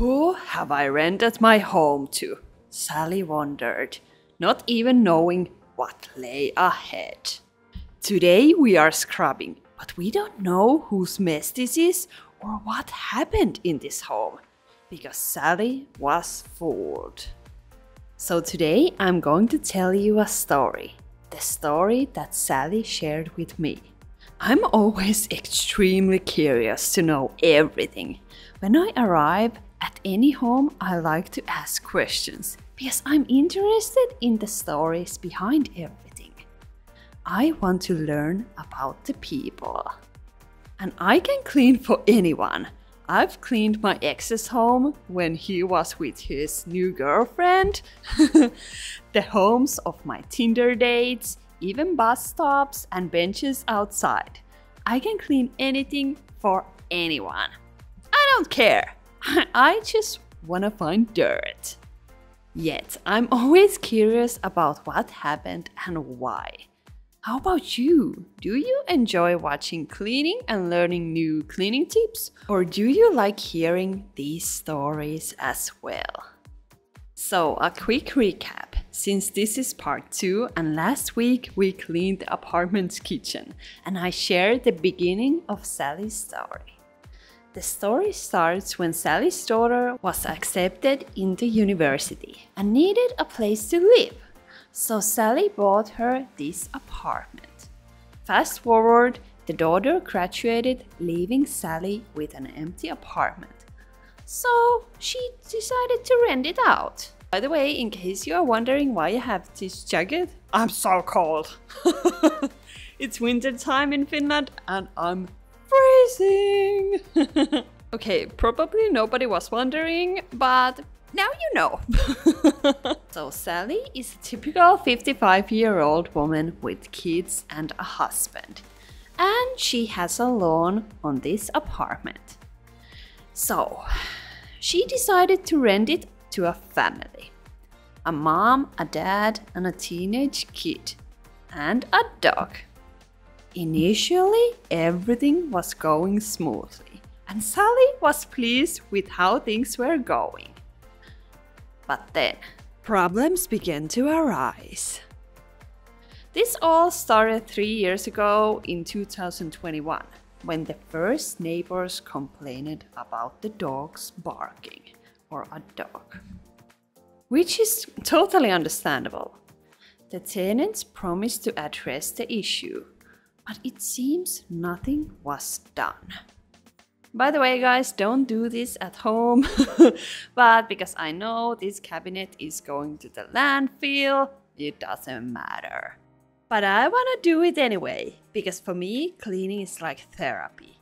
Who have I rented my home to? Sally wondered, not even knowing what lay ahead. Today we are scrubbing, but we don't know whose mess this is or what happened in this home, because Sally was fooled. So today I'm going to tell you a story, the story that Sally shared with me. I'm always extremely curious to know everything. When I arrive at any home, I like to ask questions because I'm interested in the stories behind everything. I want to learn about the people. And I can clean for anyone. I've cleaned my ex's home when he was with his new girlfriend, the homes of my Tinder dates, even bus stops and benches outside. I can clean anything for anyone. I don't care. I just wanna find dirt. Yet, I'm always curious about what happened and why. How about you? Do you enjoy watching cleaning and learning new cleaning tips? Or do you like hearing these stories as well? So, a quick recap, since this is part 2 and last week we cleaned the apartment's kitchen and I shared the beginning of Sally's story. The story starts when Sally's daughter was accepted into university and needed a place to live. So Sally bought her this apartment. Fast forward, the daughter graduated, leaving Sally with an empty apartment. So she decided to rent it out. By the way, in case you are wondering why I have this jacket, I'm so cold. It's winter time in Finland and I'm freezing. Okay, probably nobody was wondering, but now you know. So Sally is a typical 55-year-old woman with kids and a husband. And she has a lawn on this apartment. So she decided to rent it to a family. A mom, a dad, and a teenage kid. And a dog. Initially, everything was going smoothly. And Sally was pleased with how things were going. But then, problems began to arise. This all started 3 years ago in 2021, when the first neighbors complained about the dogs barking, or a dog. Which is totally understandable. The tenants promised to address the issue, but it seems nothing was done. By the way, guys, don't do this at home, but because I know this cabinet is going to the landfill, it doesn't matter. But I wanna do it anyway, because for me, cleaning is like therapy.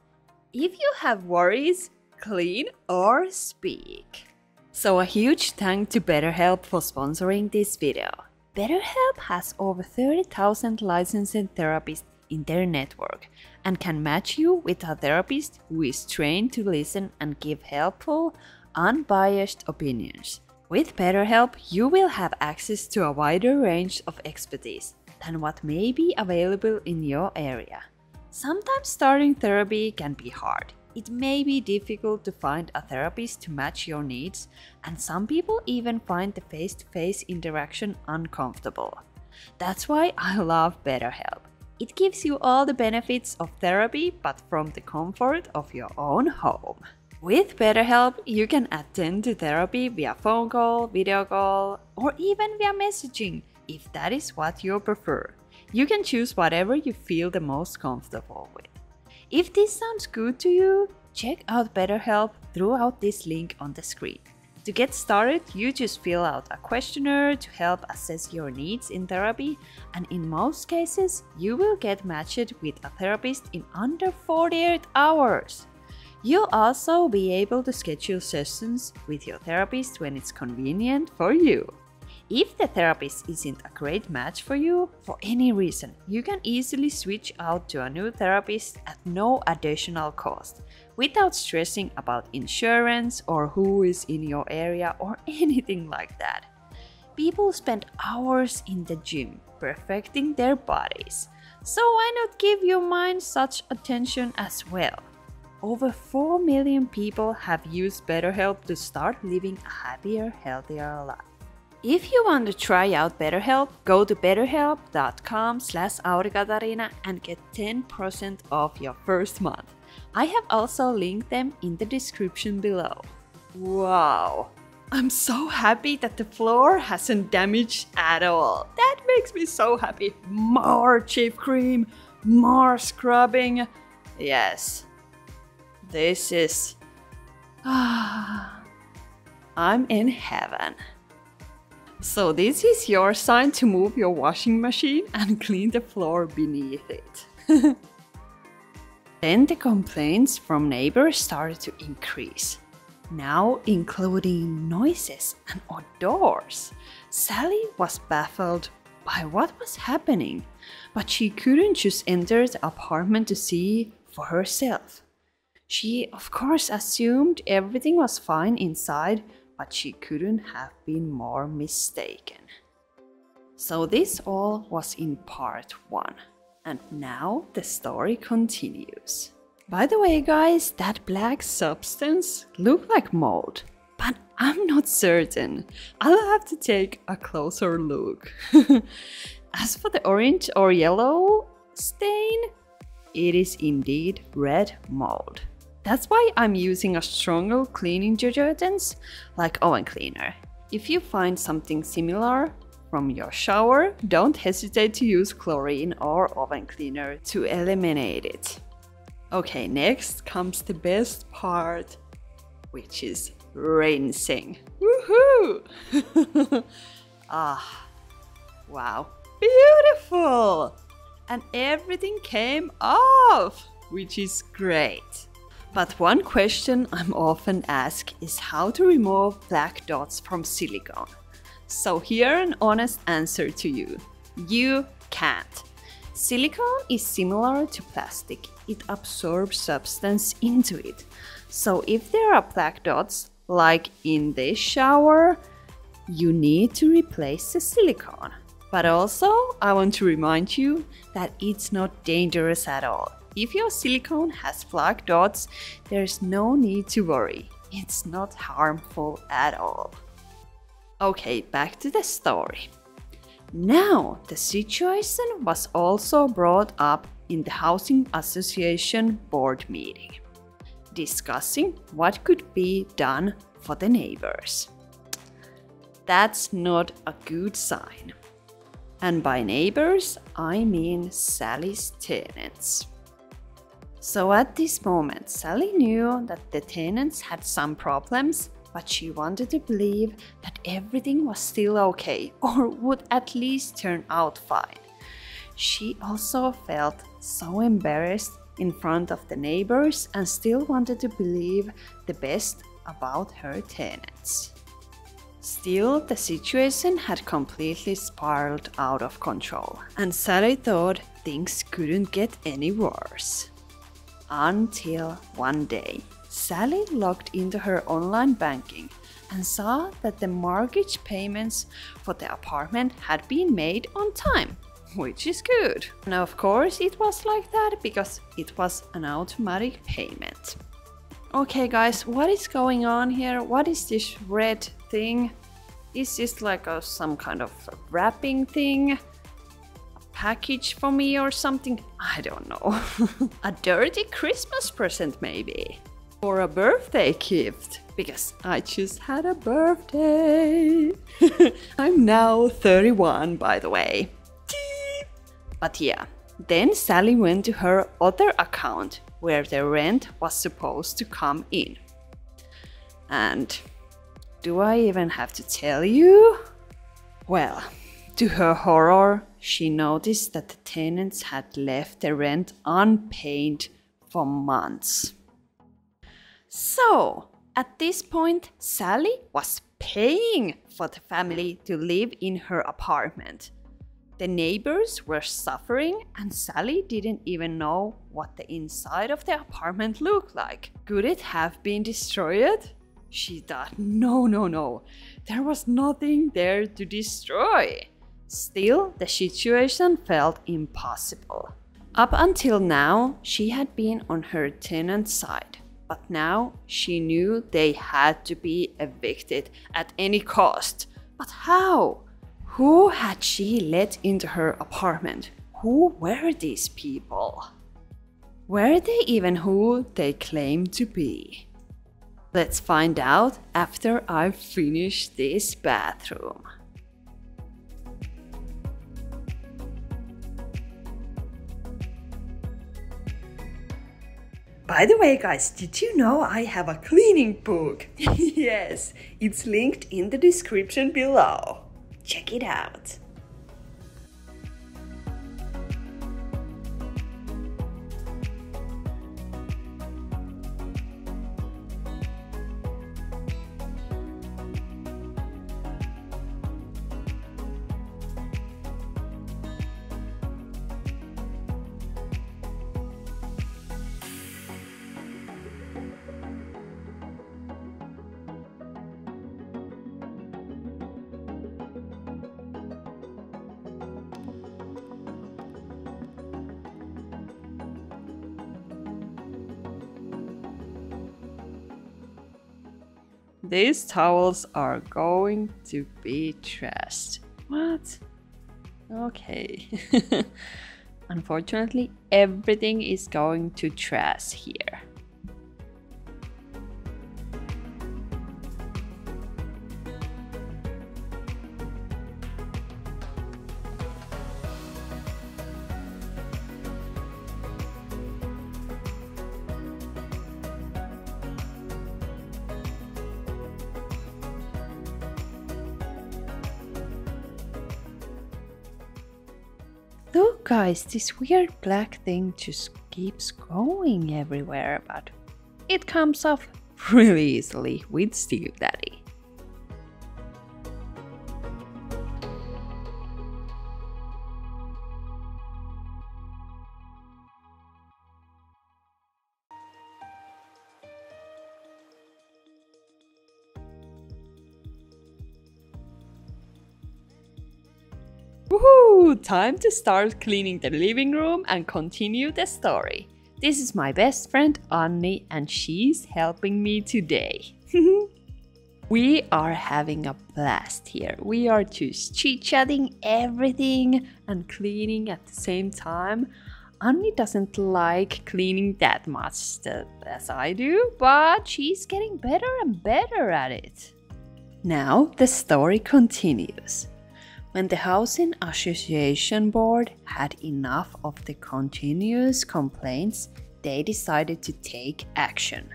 If you have worries, clean or speak. So a huge thank to BetterHelp for sponsoring this video. BetterHelp has over 30,000 licensed therapists in their network and can match you with a therapist who is trained to listen and give helpful, unbiased opinions. With BetterHelp, you will have access to a wider range of expertise than what may be available in your area. Sometimes starting therapy can be hard. It may be difficult to find a therapist to match your needs, and some people even find the face-to-face interaction uncomfortable. That's why I love BetterHelp. It gives you all the benefits of therapy, but from the comfort of your own home. With BetterHelp, you can attend to therapy via phone call, video call, or even via messaging, if that is what you prefer. You can choose whatever you feel the most comfortable with. If this sounds good to you, check out BetterHelp throughout this link on the screen. To get started, you just fill out a questionnaire to help assess your needs in therapy, and in most cases, you will get matched with a therapist in under 48 hours. You'll also be able to schedule sessions with your therapist when it's convenient for you. If the therapist isn't a great match for you, for any reason, you can easily switch out to a new therapist at no additional cost, without stressing about insurance or who is in your area or anything like that. People spend hours in the gym perfecting their bodies, so why not give your mind such attention as well? over 4 million people have used BetterHelp to start living a happier, healthier life. If you want to try out BetterHelp, go to betterhelp.com/Aurikatariina and get 10% off your first month. I have also linked them in the description below. Wow! I'm so happy that the floor hasn't damaged at all. That makes me so happy. More chip cream, more scrubbing. Yes. This is... I'm in heaven. So this is your sign to move your washing machine and clean the floor beneath it. Then the complaints from neighbors started to increase. Now including noises and odors. Sally was baffled by what was happening, but she couldn't just enter the apartment to see for herself. She of course assumed everything was fine inside, but she couldn't have been more mistaken. So this all was in part 1, and now the story continues. By the way guys, that black substance looked like mold, but I'm not certain. I'll have to take a closer look. As for the orange or yellow stain, it is indeed red mold. That's why I'm using a stronger cleaning detergents like oven cleaner. If you find something similar from your shower, don't hesitate to use chlorine or oven cleaner to eliminate it. Okay, next comes the best part, which is rinsing. Woohoo! Wow, beautiful! And everything came off, which is great. But one question I'm often asked is how to remove black dots from silicone. So here an honest answer to you. You can't. Silicone is similar to plastic. It absorbs substance into it. So if there are black dots, like in this shower, you need to replace the silicone. But also, I want to remind you that it's not dangerous at all. If your silicone has black dots, there's no need to worry. It's not harmful at all. Okay, back to the story. Now, the situation was also brought up in the Housing Association board meeting, discussing what could be done for the neighbors. That's not a good sign. And by neighbors, I mean Sally's tenants. So at this moment, Sally knew that the tenants had some problems, but she wanted to believe that everything was still okay or would at least turn out fine. She also felt so embarrassed in front of the neighbors and still wanted to believe the best about her tenants. Still, the situation had completely spiraled out of control, and Sally thought things couldn't get any worse. Until one day, Sally logged into her online banking and saw that the mortgage payments for the apartment had been made on time, which is good. And of course it was like that because it was an automatic payment. Okay guys, what is going on here? What is this red thing? Is this like some kind of wrapping thing? Package for me or something? I don't know. A dirty Christmas present maybe? Or a birthday gift? Because I just had a birthday. I'm now 31 by the way. But yeah, then Sally went to her other account where the rent was supposed to come in. And do I even have to tell you? Well, to her horror, she noticed that the tenants had left the rent unpaid for months. So, at this point, Sally was paying for the family to live in her apartment. The neighbors were suffering and Sally didn't even know what the inside of the apartment looked like. Could it have been destroyed? She thought, no, there was nothing there to destroy. Still, the situation felt impossible. Up until now, she had been on her tenant's side. But now she knew they had to be evicted at any cost. But how? Who had she let into her apartment? Who were these people? Were they even who they claimed to be? Let's find out after I finish this bathroom. By the way, guys, did you know I have a cleaning book? Yes, it's linked in the description below. Check it out. These towels are going to be trashed. What? Okay. Unfortunately, everything is going to trash here. Look guys, this weird black thing just keeps going everywhere, but it comes off really easily with Steel Daddy. Woohoo! Time to start cleaning the living room and continue the story. This is my best friend Anni and she's helping me today. We are having a blast here. We are just chit-chatting everything and cleaning at the same time. Anni doesn't like cleaning that much as I do, but she's getting better and better at it. Now the story continues. When the Housing Association Board had enough of the continuous complaints, they decided to take action.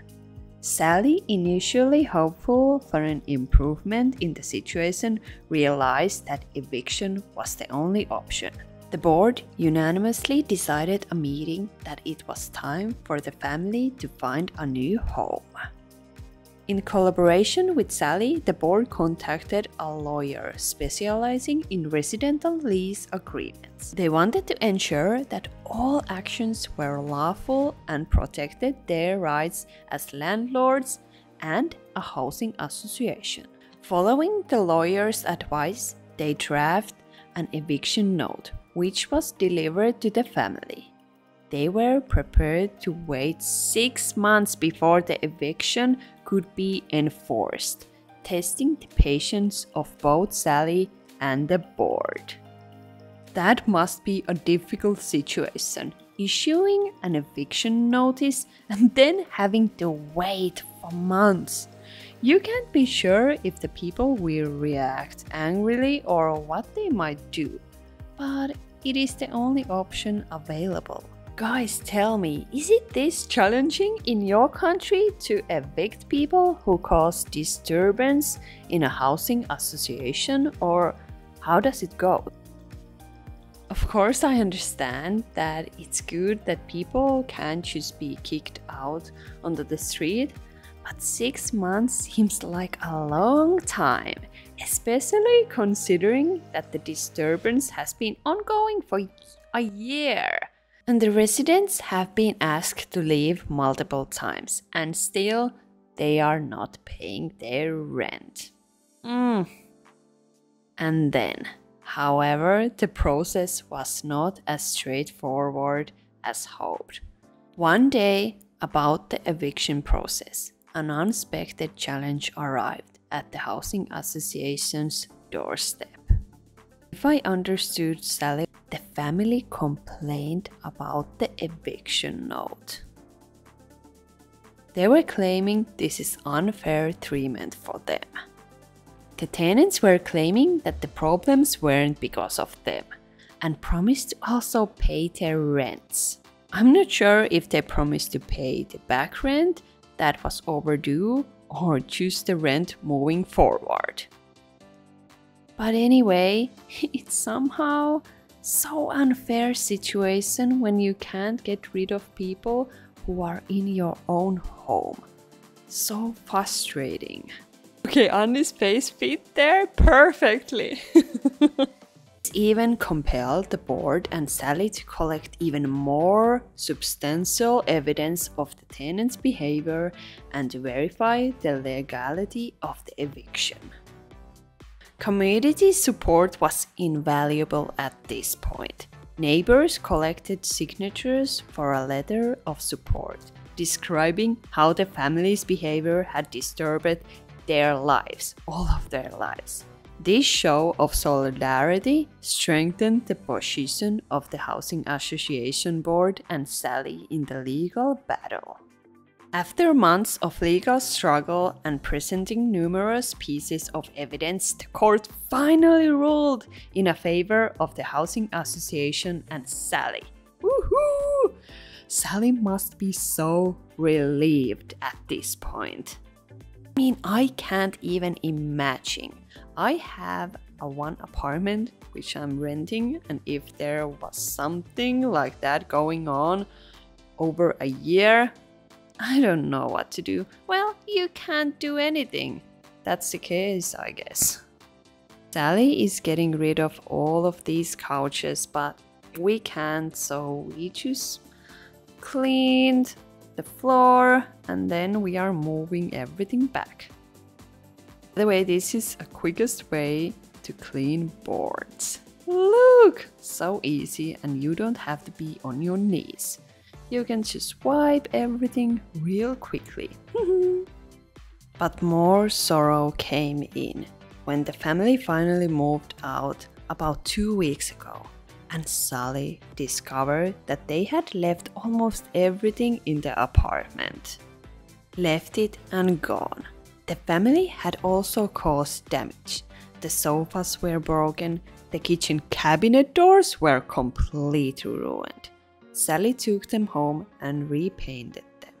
Sally, initially hopeful for an improvement in the situation, realized that eviction was the only option. The board unanimously decided a meeting that it was time for the family to find a new home. In collaboration with Sally, the board contacted a lawyer specializing in residential lease agreements. They wanted to ensure that all actions were lawful and protected their rights as landlords and a housing association. Following the lawyer's advice, they drafted an eviction note, which was delivered to the family. They were prepared to wait 6 months before the eviction could be enforced, testing the patience of both Sally and the board. That must be a difficult situation, issuing an eviction notice and then having to wait for months. You can't be sure if the people will react angrily or what they might do, but it is the only option available. Guys, tell me, is it this challenging in your country to evict people who cause disturbance in a housing association, or how does it go? Of course, I understand that it's good that people can't just be kicked out onto the street, but 6 months seems like a long time, especially considering that the disturbance has been ongoing for a year. And the residents have been asked to leave multiple times, and still they are not paying their rent. And then, however, the process was not as straightforward as hoped. One day, About the eviction process, an unexpected challenge arrived at the housing association's doorstep. If I understood Sally, the family complained about the eviction note. They were claiming this is unfair treatment for them. The tenants were claiming that the problems weren't because of them and promised to also pay their rents. I'm not sure if they promised to pay the back rent that was overdue or just the rent moving forward. But anyway, it's somehow so unfair situation when you can't get rid of people who are in your own home. So frustrating. Okay, Anni's face fit there perfectly. It even compelled the board and Sally to collect even more substantial evidence of the tenant's behavior and to verify the legality of the eviction. Community support was invaluable at this point. Neighbors collected signatures for a letter of support, describing how the family's behavior had disturbed their lives, all of their lives. This show of solidarity strengthened the position of the Housing Association Board and Sally in the legal battle. After months of legal struggle and presenting numerous pieces of evidence, the court finally ruled in favor of the Housing Association and Sally. Woohoo! Sally must be so relieved at this point. I mean, I can't even imagine. I have one apartment which I'm renting, and if there was something like that going on over a year, I don't know what to do. Well, you can't do anything. That's the case, I guess. Sally is getting rid of all of these couches, but we can't, so we just cleaned the floor and then we are moving everything back. By the way, this is a quickest way to clean boards. Look! So easy, and you don't have to be on your knees. You can just wipe everything real quickly. But more sorrow came in when the family finally moved out about 2 weeks ago, and Sally discovered that they had left almost everything in the apartment. Left it and gone. The family had also caused damage. The sofas were broken, the kitchen cabinet doors were completely ruined. Sally took them home and repainted them.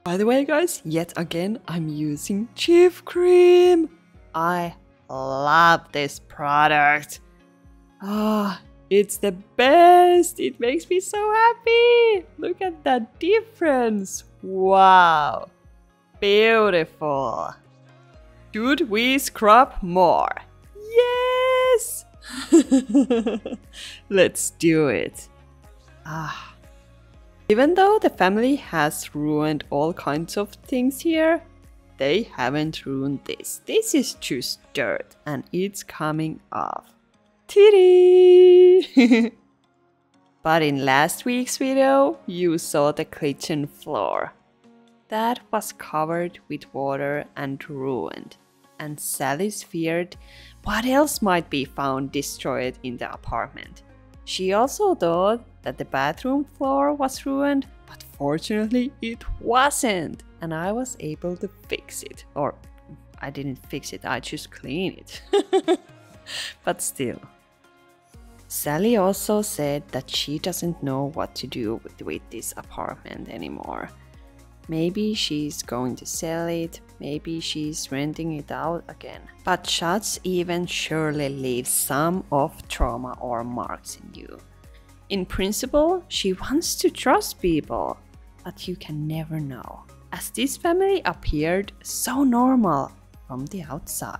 By the way, guys, yet again I'm using Chief Cream. I love this product. It's the best. It makes me so happy. Look at that difference. Wow. Beautiful. Should we scrub more? Yes. Let's do it. Even though the family has ruined all kinds of things here, they haven't ruined this. This is just dirt and it's coming off. Titty! But in last week's video, you saw the kitchen floor. That was covered with water and ruined. And Sally feared what else might be found destroyed in the apartment. She also thought that the bathroom floor was ruined, but fortunately it wasn't, and I was able to fix it. Or I didn't fix it, I just cleaned it. But still. Sally also said that she doesn't know what to do with this apartment anymore. Maybe she's going to sell it, maybe she's renting it out again. But such even surely leaves some of trauma or marks in you. In principle, she wants to trust people, but you can never know, as this family appeared so normal from the outside.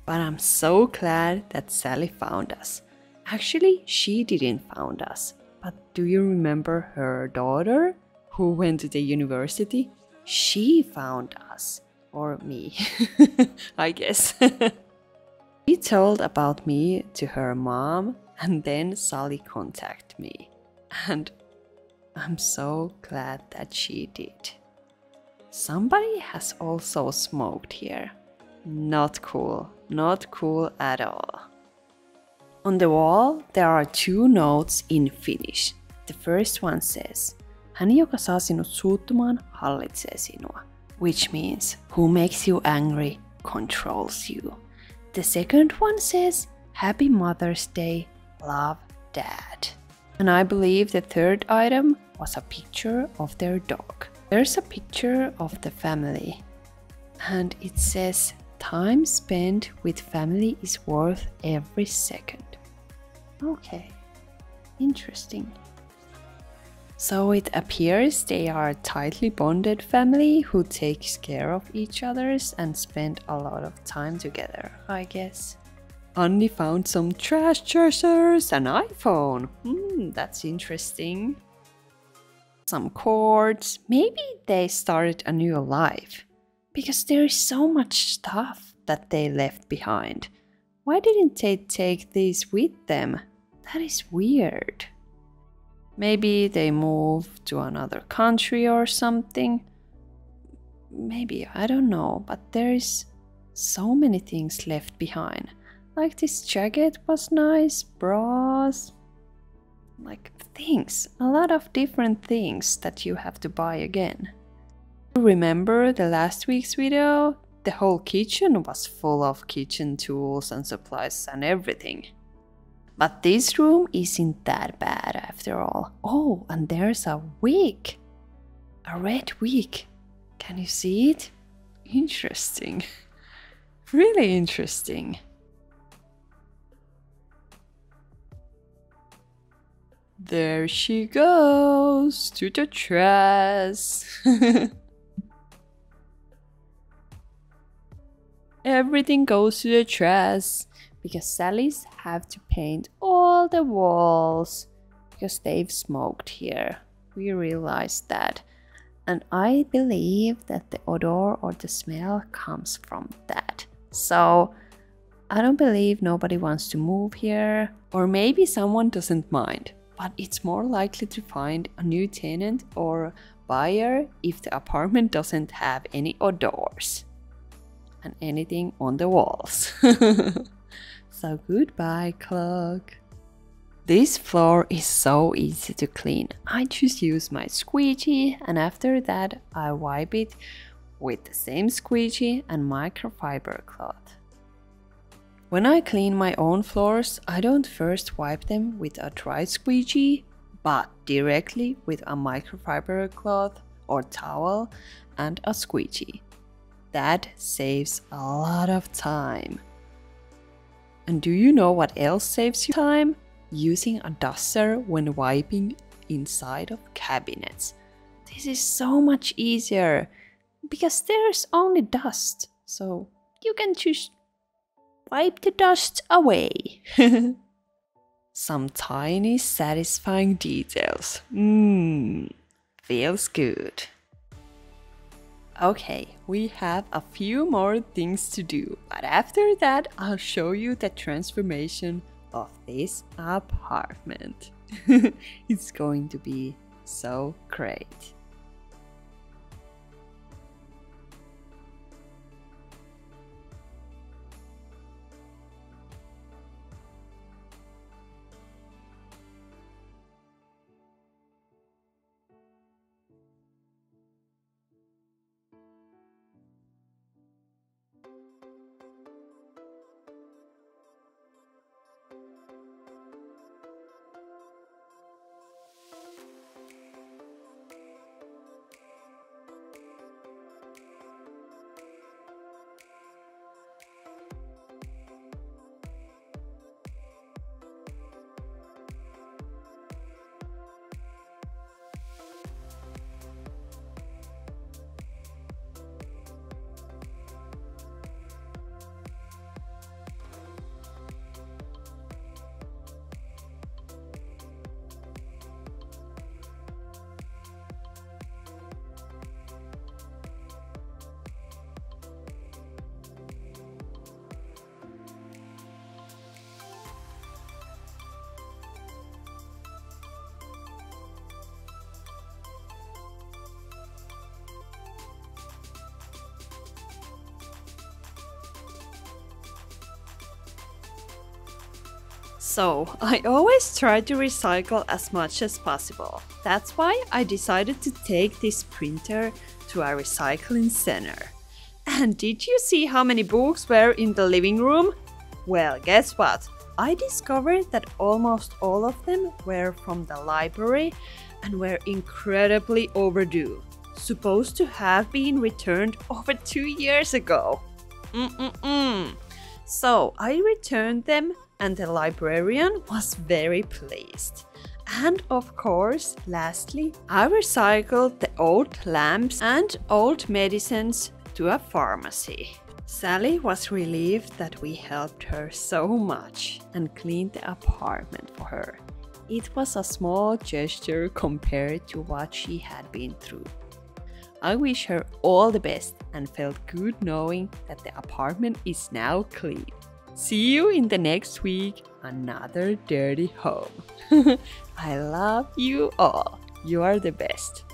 But I'm so glad that Sally found us. Actually, she didn't found us, but do you remember her daughter who went to the university? She found us, or me, I guess. She told about me to her mom, and then Sally contacted me. And I'm so glad that she did. Somebody has also smoked here. Not cool, not cool at all. On the wall, there are two notes in Finnish. The first one says, "Hän, joka saa sinut suuttumaan, hallitsee sinua," which means, "Who makes you angry controls you." The second one says, "Happy Mother's Day, love, Dad." And I believe the third item was a picture of their dog. There's a picture of the family, and it says, "Time spent with family is worth every second." Okay, interesting. So it appears they are a tightly bonded family who takes care of each other and spend a lot of time together, I guess. Anni found some trash treasures, an iPhone. That's interesting. Some cords. Maybe they started a new life. Because there is so much stuff that they left behind. Why didn't they take these with them? That is weird. Maybe they moved to another country or something. Maybe, I don't know, but there is so many things left behind. Like this jacket was nice, bras, like things, a lot of different things that you have to buy again. Remember the last week's video? The whole kitchen was full of kitchen tools and supplies and everything. But this room isn't that bad after all. Oh, and there's a wig. A red wig. Can you see it? Interesting. Really interesting. There she goes to the trash. Everything goes to the trash because Sally's have to paint all the walls because they've smoked here. We realized that. And I believe that the odor or the smell comes from that. So I don't believe nobody wants to move here. Or maybe someone doesn't mind. But it's more likely to find a new tenant or buyer if the apartment doesn't have any odors and anything on the walls. So goodbye, clock. This floor is so easy to clean. I just use my squeegee and after that I wipe it with the same squeegee and microfiber cloth. When I clean my own floors, I don't first wipe them with a dry squeegee, but directly with a microfiber cloth or towel and a squeegee. That saves a lot of time. And do you know what else saves you time? Using a duster when wiping inside of cabinets. This is so much easier because there's only dust, so you can just wipe the dust away. Some tiny satisfying details. Feels good. Okay, we have a few more things to do, but after that I'll show you the transformation of this apartment. It's going to be so great. So, I always try to recycle as much as possible. That's why I decided to take this printer to a recycling center. And did you see how many books were in the living room? Well, guess what? I discovered that almost all of them were from the library and were incredibly overdue. Supposed to have been returned over 2 years ago. So I returned them and the librarian was very pleased. And of course, lastly, I recycled the old lamps and old medicines to a pharmacy. Sally was relieved that we helped her so much and cleaned the apartment for her. It was a small gesture compared to what she had been through. I wish her all the best and felt good knowing that the apartment is now clean. See you in the next week, another dirty home. I love you all. You are the best.